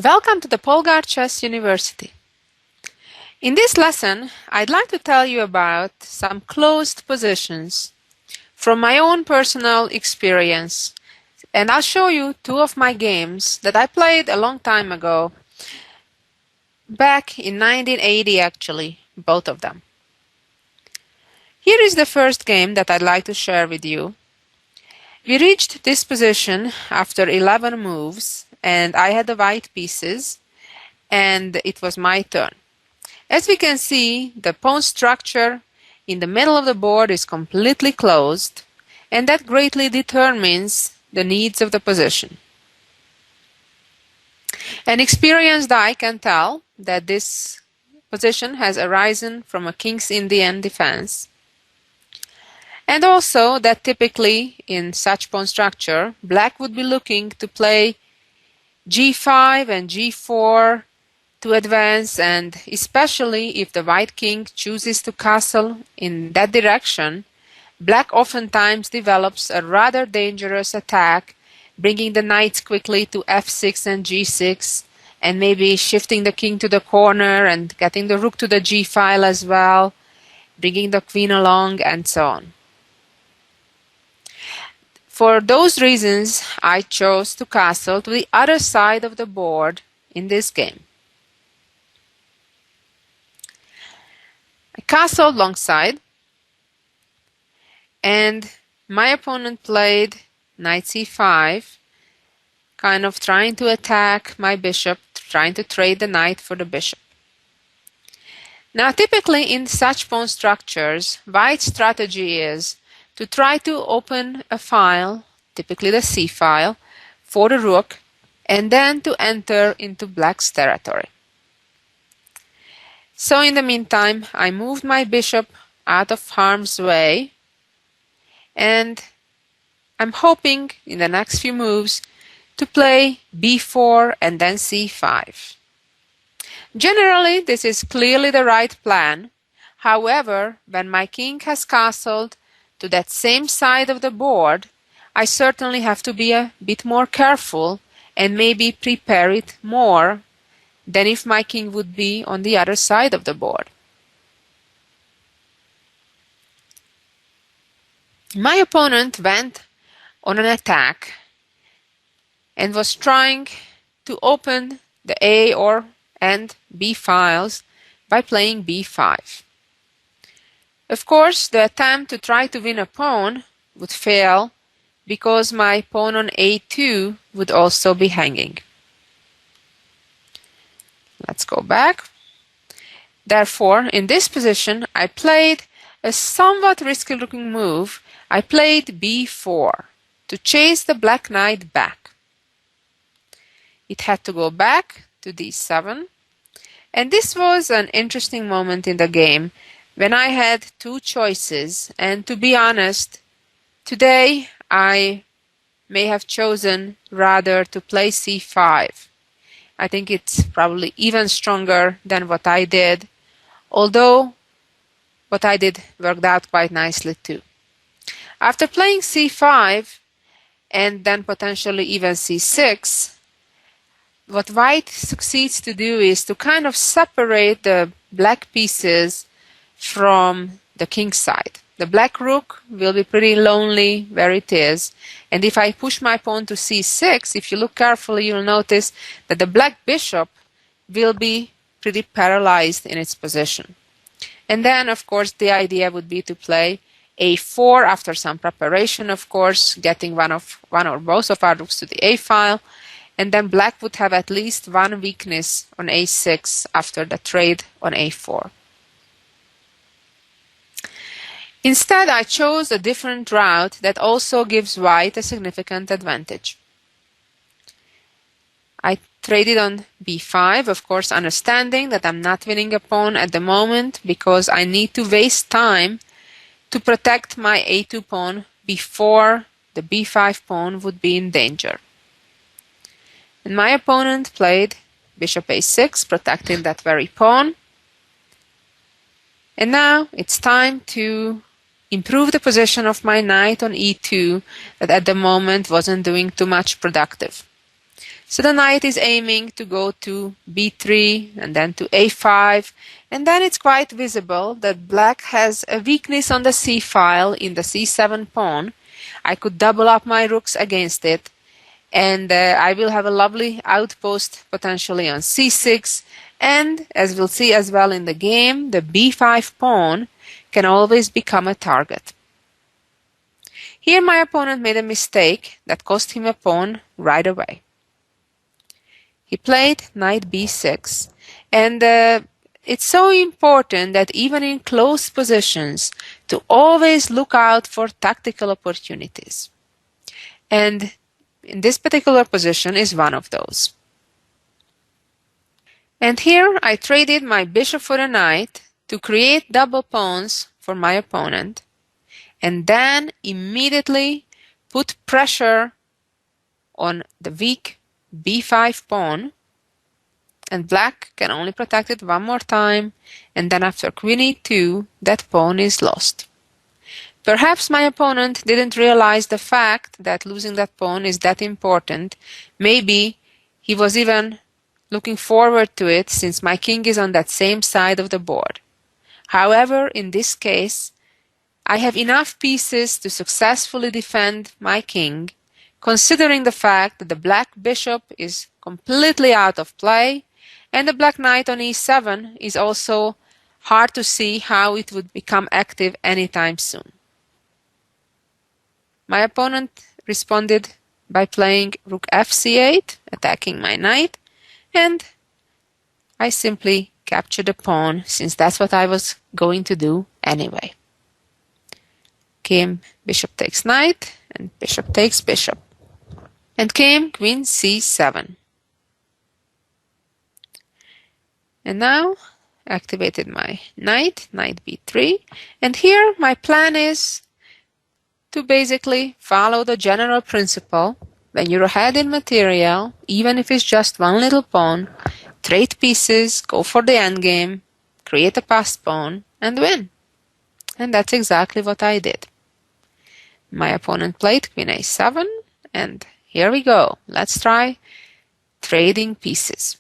Welcome to the Polgar Chess University. In this lesson, I'd like to tell you about some closed positions from my own personal experience, and I'll show you two of my games that I played a long time ago, back in 1980 actually, both of them. Here is the first game that I'd like to share with you. We reached this position after 11 moves, and I had the white pieces, and it was my turn. As we can see, the pawn structure in the middle of the board is completely closed, and that greatly determines the needs of the position. An experienced eye can tell that this position has arisen from a King's Indian defense, and also that typically in such pawn structure, black would be looking to play g5 and g4 to advance, and especially if the white king chooses to castle in that direction, black oftentimes develops a rather dangerous attack, bringing the knights quickly to f6 and g6, and maybe shifting the king to the corner and getting the rook to the g file as well, bringing the queen along, and so on. For those reasons, I chose to castle to the other side of the board in this game. I castled longside, and my opponent played knight c5, kind of trying to attack my bishop, trying to trade the knight for the bishop. Now, typically in such pawn structures, white's strategy is to try to open a file, typically the c file, for the rook, and then to enter into black's territory. So in the meantime, I moved my bishop out of harm's way, and I'm hoping in the next few moves to play b4 and then c5. Generally, this is clearly the right plan. However, when my king has castled to that same side of the board, I certainly have to be a bit more careful and maybe prepare it more than if my king would be on the other side of the board. My opponent went on an attack and was trying to open the A and B files by playing b5. Of course, the attempt to try to win a pawn would fail because my pawn on a2 would also be hanging. Let's go back. Therefore, in this position, I played a somewhat risky-looking move. I played b4 to chase the black knight back. It had to go back to d7, and this was an interesting moment in the game when I had two choices, and to be honest, today I may have chosen rather to play c5. I think it's probably even stronger than what I did, although what I did worked out quite nicely too. After playing c5 and then potentially even c6, what white succeeds to do is to kind of separate the black pieces from the king's side. The black rook will be pretty lonely where it is, and if I push my pawn to c6, if you look carefully, you'll notice that the black bishop will be pretty paralyzed in its position. And then, of course, the idea would be to play a4 after some preparation, of course, getting one or both of our rooks to the a file, and then black would have at least one weakness on a6 after the trade on a4. Instead, I chose a different route that also gives white a significant advantage. I traded on b5, of course, understanding that I'm not winning a pawn at the moment because I need to waste time to protect my a2 pawn before the b5 pawn would be in danger. And my opponent played bishop a6, protecting that very pawn. And now it's time to improve the position of my knight on e2 that at the moment wasn't doing too much productive. So the knight is aiming to go to b3 and then to a5, and then it's quite visible that black has a weakness on the c file in the c7 pawn. I could double up my rooks against it, and I will have a lovely outpost potentially on c6, and as we'll see as well in the game, the b5 pawn can always become a target. Here my opponent made a mistake that cost him a pawn right away. He played knight b6, and it's so important that even in close positions to always look out for tactical opportunities. And in this particular position is one of those. And here I traded my bishop for a knight to create double pawns for my opponent, and then immediately put pressure on the weak b5 pawn, and black can only protect it one more time, and then after queen e2 that pawn is lost. Perhaps my opponent didn't realize the fact that losing that pawn is that important. Maybe he was even looking forward to it since my king is on that same side of the board. However, in this case, I have enough pieces to successfully defend my king, considering the fact that the black bishop is completely out of play, and the black knight on e7 is also hard to see how it would become active anytime soon. My opponent responded by playing rook fc8, attacking my knight, and I simply captured the pawn since that's what I was going to do anyway. Came bishop takes knight, and bishop takes bishop. And came queen c7. And now activated my knight b3, and here my plan is to basically follow the general principle. When you're ahead in material, even if it's just one little pawn, trade pieces, go for the endgame, create a passed pawn, and win. And that's exactly what I did. My opponent played queen a7, and here we go. Let's try trading pieces.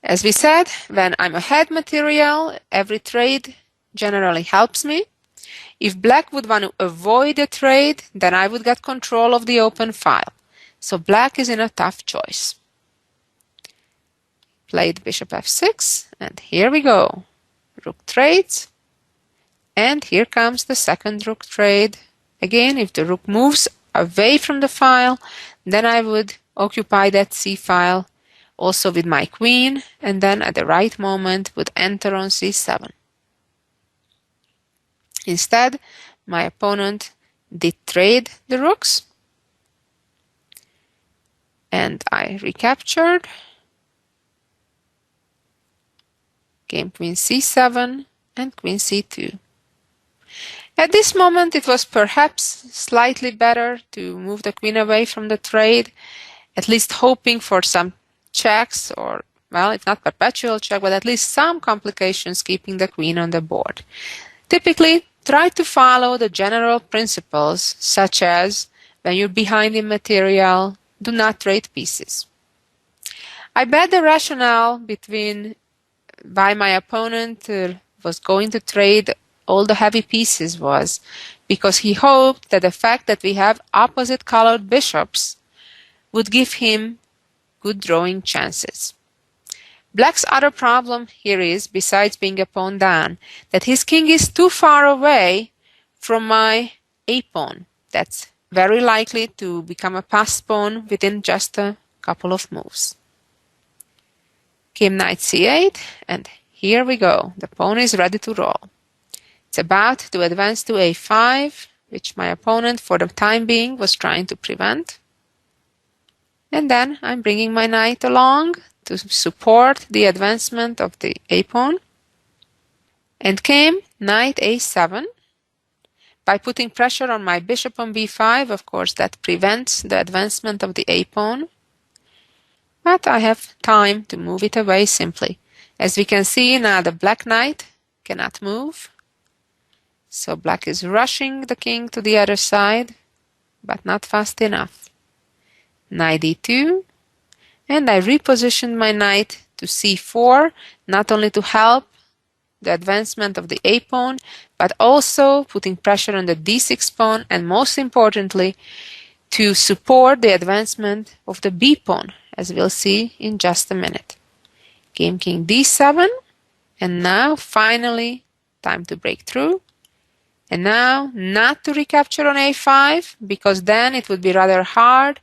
As we said, when I'm ahead material, every trade generally helps me. If black would want to avoid a trade, then I would get control of the open file. So black is in a tough choice. Played bishop f6, and here we go. Rook trades, and here comes the second rook trade. Again, if the rook moves away from the file, then I would occupy that c file also with my queen, and then at the right moment would enter on c7. Instead, my opponent did trade the rooks, and I recaptured. Came queen c7 and queen c2. At this moment, it was perhaps slightly better to move the queen away from the trade, at least hoping for some checks, or, well, if not perpetual check, but at least some complications keeping the queen on the board. Typically, try to follow the general principles, such as when you're behind in material, do not trade pieces. I bet the rationale between why my opponent was going to trade all the heavy pieces was because he hoped that the fact that we have opposite colored bishops would give him good drawing chances. Black's other problem here is, besides being a pawn down, that his king is too far away from my a-pawn. That's very likely to become a passed pawn within just a couple of moves. Came knight c8, and here we go. The pawn is ready to roll. It's about to advance to a5, which my opponent for the time being was trying to prevent. And then I'm bringing my knight along to support the advancement of the a-pawn. And came knight a7. By putting pressure on my bishop on b5, of course, that prevents the advancement of the a-pawn. But I have time to move it away simply. As we can see now, the black knight cannot move. So black is rushing the king to the other side, but not fast enough. Knight d2, And I repositioned my knight to c4, not only to help the advancement of the a pawn, but also putting pressure on the d6 pawn, and most importantly, to support the advancement of the b pawn, as we'll see in just a minute. Came king d7, and now finally time to break through. And now not to recapture on a5, because then it would be rather hard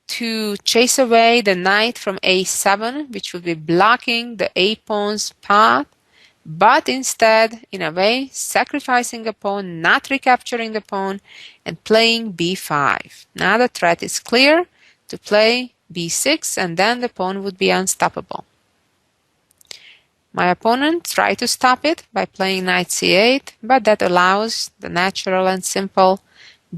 to chase away the knight from a7, which would be blocking the a pawn's path, but instead, in a way, sacrificing a pawn, not recapturing the pawn, and playing b5. Now the threat is clear to play b6, and then the pawn would be unstoppable. My opponent tried to stop it by playing knight c8, but that allows the natural and simple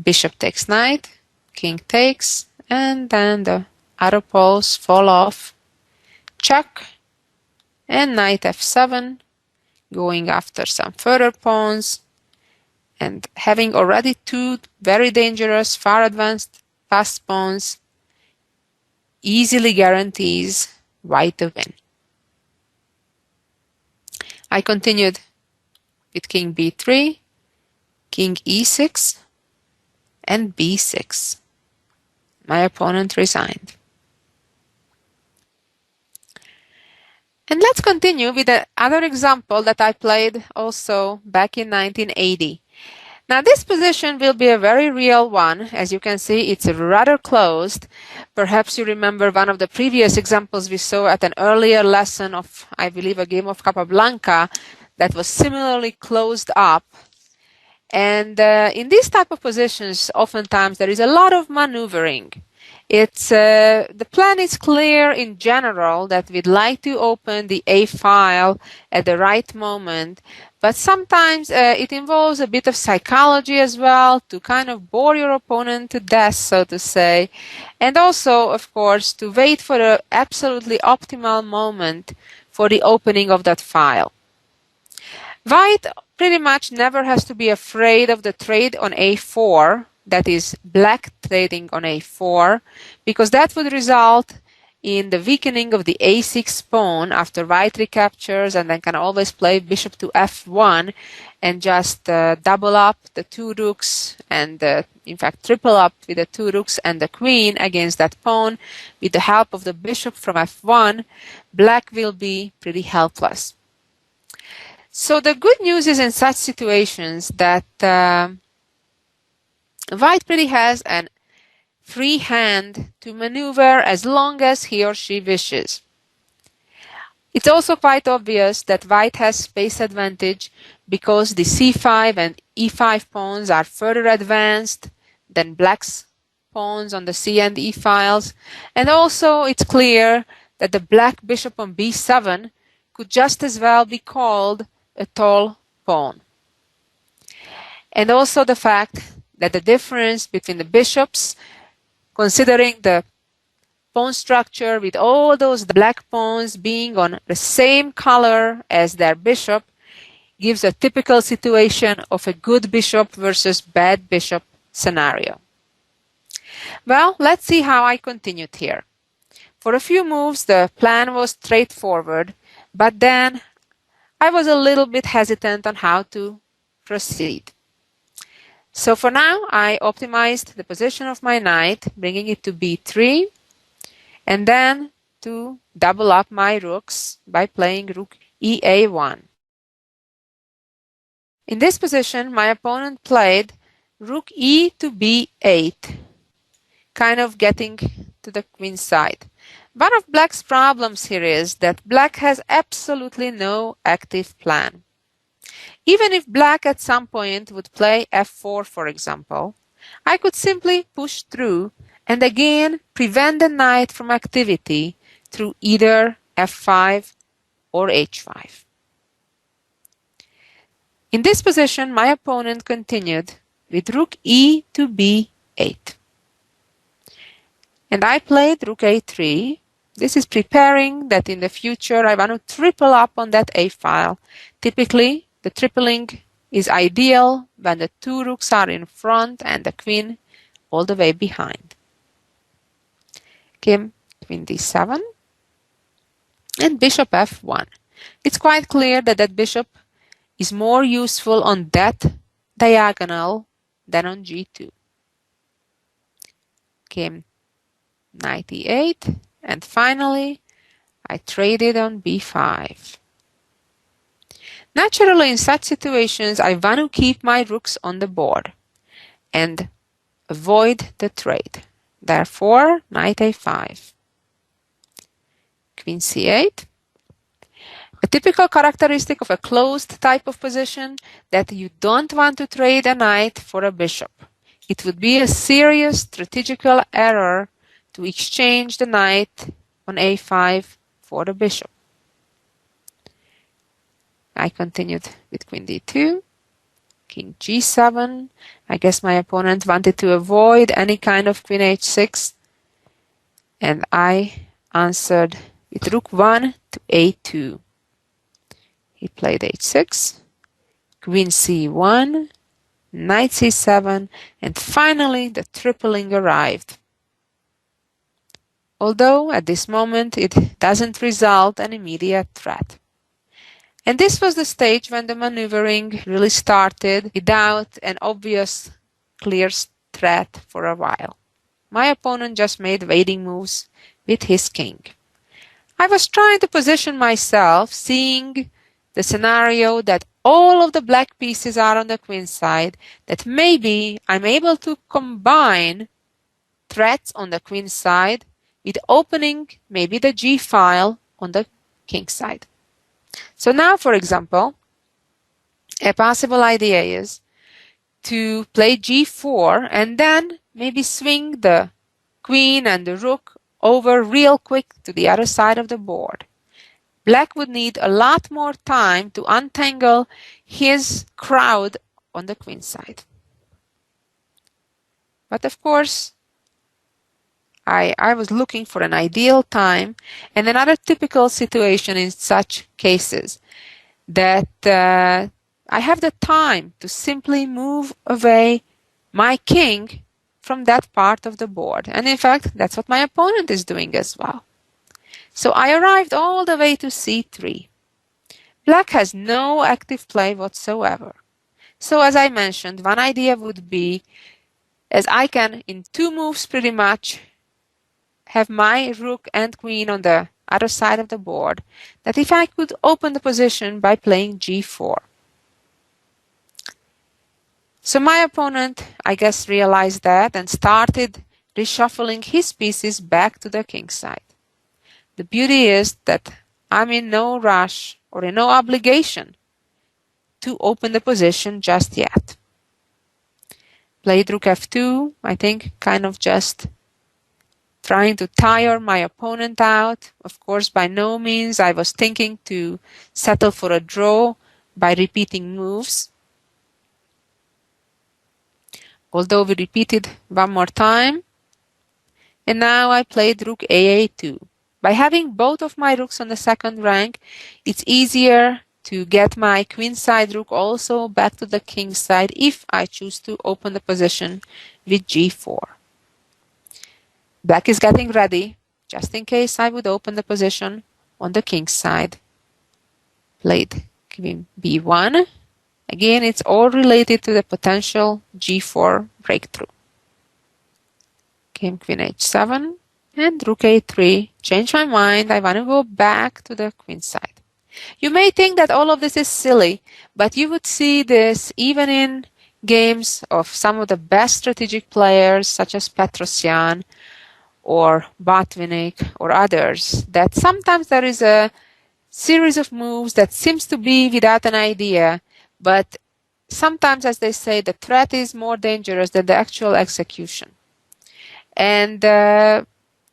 bishop takes knight, king takes, and then the other pawns fall off, check, and knight f7, going after some further pawns, and having already two very dangerous, far advanced fast pawns easily guarantees white the win. I continued with king b3, king e6, and b6. My opponent resigned. And let's continue with the other example that I played also back in 1980. Now this position will be a very real one. As you can see, it's rather closed. Perhaps you remember one of the previous examples we saw at an earlier lesson of, I believe, a game of Capablanca that was similarly closed up. And in these type of positions, oftentimes there is a lot of maneuvering. The plan is clear in general that we'd like to open the A file at the right moment, but sometimes it involves a bit of psychology as well to kind of bore your opponent to death, so to say, and also, of course, to wait for the absolutely optimal moment for the opening of that file. White pretty much never has to be afraid of the trade on A4, that is black trading on a4, because that would result in the weakening of the a6 pawn after white recaptures, and then can always play bishop to f1 and just double up the two rooks and in fact triple up with the two rooks and the queen against that pawn. With the help of the bishop from f1, black will be pretty helpless. So the good news is in such situations that white pretty has a free hand to maneuver as long as he or she wishes. It's also quite obvious that white has space advantage because the c5 and e5 pawns are further advanced than black's pawns on the c and e files, and also it's clear that the black bishop on b7 could just as well be called a tall pawn. And also the fact that the difference between the bishops, considering the pawn structure with all those black pawns being on the same color as their bishop, gives a typical situation of a good bishop versus bad bishop scenario. Well, let's see how I continued here. For a few moves, the plan was straightforward, but then I was a little bit hesitant on how to proceed. So for now, I optimized the position of my knight, bringing it to b3, and then to double up my rooks by playing rook ea1. In this position, my opponent played rook e to b8, kind of getting to the queen side. One of black's problems here is that black has absolutely no active plan. Even if black at some point would play f4, for example, I could simply push through and again prevent the knight from activity through either f5 or h5. In this position, my opponent continued with rook e to b8. And I played rook a3. This is preparing that in the future I want to triple up on that a file. Typically, the tripling is ideal when the two rooks are in front and the queen all the way behind. Came Queen d7, and bishop f1. It's quite clear that that bishop is more useful on that diagonal than on g2. Came knight e8, and finally I traded on b5. Naturally, in such situations, I want to keep my rooks on the board and avoid the trade. Therefore, knight a5. Queen c8. A typical characteristic of a closed type of position that you don't want to trade a knight for a bishop. It would be a serious strategical error to exchange the knight on a5 for the bishop. I continued with queen d2, king g7. I guess my opponent wanted to avoid any kind of queen h6, and I answered with rook 1 to a2. He played h6, queen c1, knight c7, and finally the tripling arrived. Although at this moment it doesn't result an immediate threat. And this was the stage when the maneuvering really started without an obvious clear threat for a while. My opponent just made waiting moves with his king. I was trying to position myself, seeing the scenario that all of the black pieces are on the queen side, that maybe I'm able to combine threats on the queen side with opening maybe the g file on the king side. So now, for example, a possible idea is to play g4 and then maybe swing the queen and the rook over real quick to the other side of the board. Black would need a lot more time to untangle his crowd on the queen side. But of course, I was looking for an ideal time and another typical situation in such cases that I have the time to simply move away my king from that part of the board. And in fact, that's what my opponent is doing as well. So I arrived all the way to c3. Black has no active play whatsoever. So as I mentioned, one idea would be, as I can in 2 moves pretty much have my rook and queen on the other side of the board, that if I could open the position by playing g4. So my opponent, I guess, realized that and started reshuffling his pieces back to the king side. The beauty is that I'm in no rush or in no obligation to open the position just yet. Played rook f2, I think kind of just trying to tire my opponent out. Of course, by no means I was thinking to settle for a draw by repeating moves. Although we repeated one more time. And now I played rook a2. By having both of my rooks on the second rank, it's easier to get my queenside rook also back to the king side if I choose to open the position with g4. Black is getting ready, just in case I would open the position on the king side. Played queen b1. Again, it's all related to the potential g4 breakthrough. Came queen h7 and rook a3. Change my mind, I want to go back to the queen side. You may think that all of this is silly, but you would see this even in games of some of the best strategic players such as Petrosyan or Botvinnik or others, that sometimes there is a series of moves that seems to be without an idea, but sometimes, as they say, the threat is more dangerous than the actual execution. And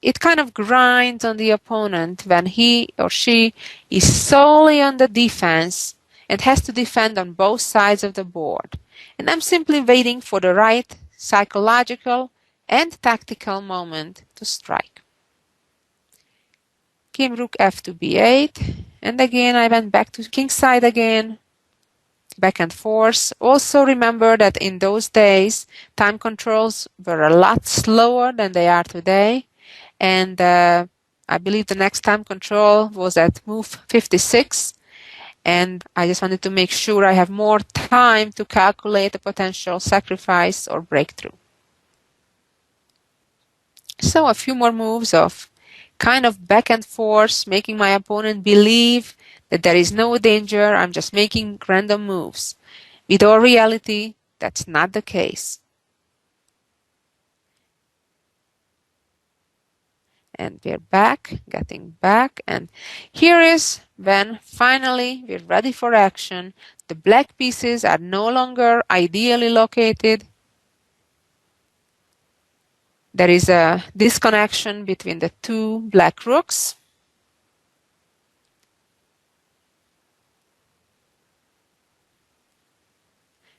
it kind of grinds on the opponent when he or she is solely on the defense and has to defend on both sides of the board. And I'm simply waiting for the right psychological and tactical moment to strike. Came rook f to b8, and again I went back to king side again, back and forth. Also remember that in those days time controls were a lot slower than they are today, and I believe the next time control was at move 56, and I just wanted to make sure I have more time to calculate a potential sacrifice or breakthrough. So a few more moves of kind of back and forth, making my opponent believe that there is no danger, I'm just making random moves. With all reality, that's not the case. And we're back, getting back, and here is when finally we're ready for action. The black pieces are no longer ideally located. There is a disconnection between the two black rooks.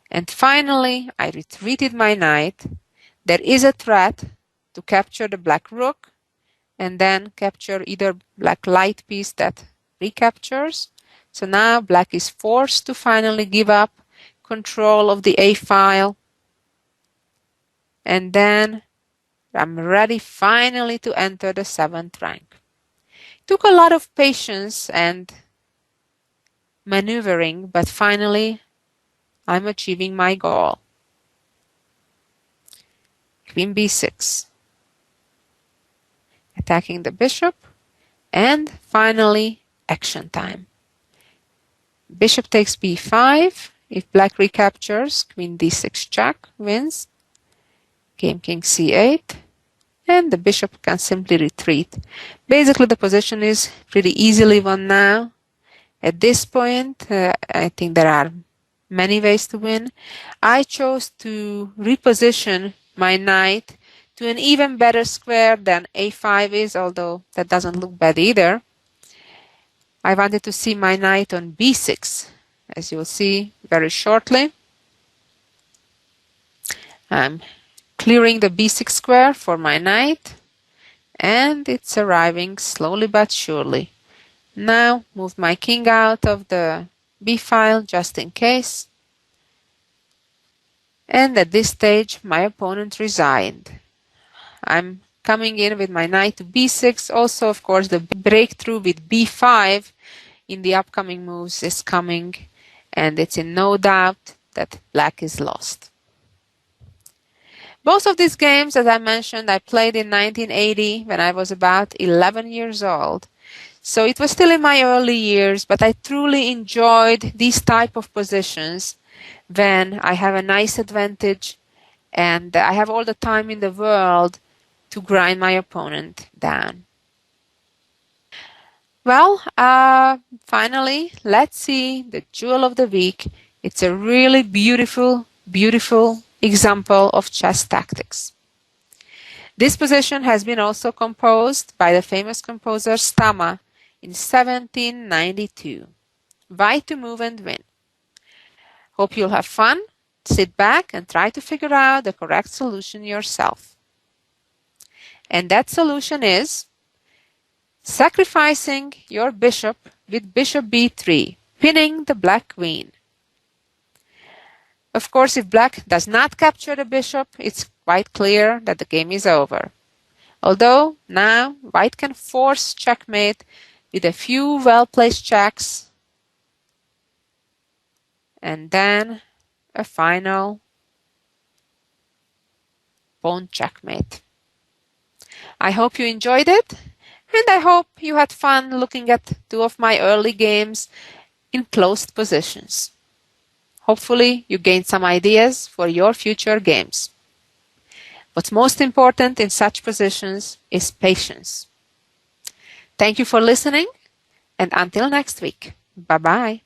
And finally, I retreated my knight. There is a threat to capture the black rook and then capture either black light piece that recaptures. So now black is forced to finally give up control of the A file. And then I'm ready finally to enter the 7th rank. It took a lot of patience and maneuvering, but finally I'm achieving my goal. Queen b6. Attacking the bishop, and finally action time. Bishop takes b5. If black recaptures, queen d6 check wins. Game king c8, and the bishop can simply retreat. Basically the position is pretty easily won now. At this point, I think there are many ways to win. I chose to reposition my knight to an even better square than a5 is, although that doesn't look bad either. I wanted to see my knight on b6, as you'll see very shortly. I'm clearing the b6 square for my knight, and it's arriving slowly but surely. Now move my king out of the b file just in case. And at this stage my opponent resigned. I'm coming in with my knight to b6. Also, of course, the breakthrough with b5 in the upcoming moves is coming, and it's in no doubt that black is lost. Both of these games, as I mentioned, I played in 1980 when I was about 11 years old. So it was still in my early years, but I truly enjoyed these type of positions when I have a nice advantage and I have all the time in the world to grind my opponent down. Well, finally, let's see the jewel of the week. It's a really beautiful, beautiful example of chess tactics. This position has been also composed by the famous composer Stama in 1792. White to move and win. Hope you'll have fun. Sit back and try to figure out the correct solution yourself. And that solution is sacrificing your bishop with bishop b3, pinning the black queen. Of course, if black does not capture the bishop, it's quite clear that the game is over. Although now white can force checkmate with a few well-placed checks and then a final pawn checkmate. I hope you enjoyed it, and I hope you had fun looking at two of my early games in closed positions. Hopefully you gained some ideas for your future games. What's most important in such positions is patience. Thank you for listening, and until next week. Bye-bye.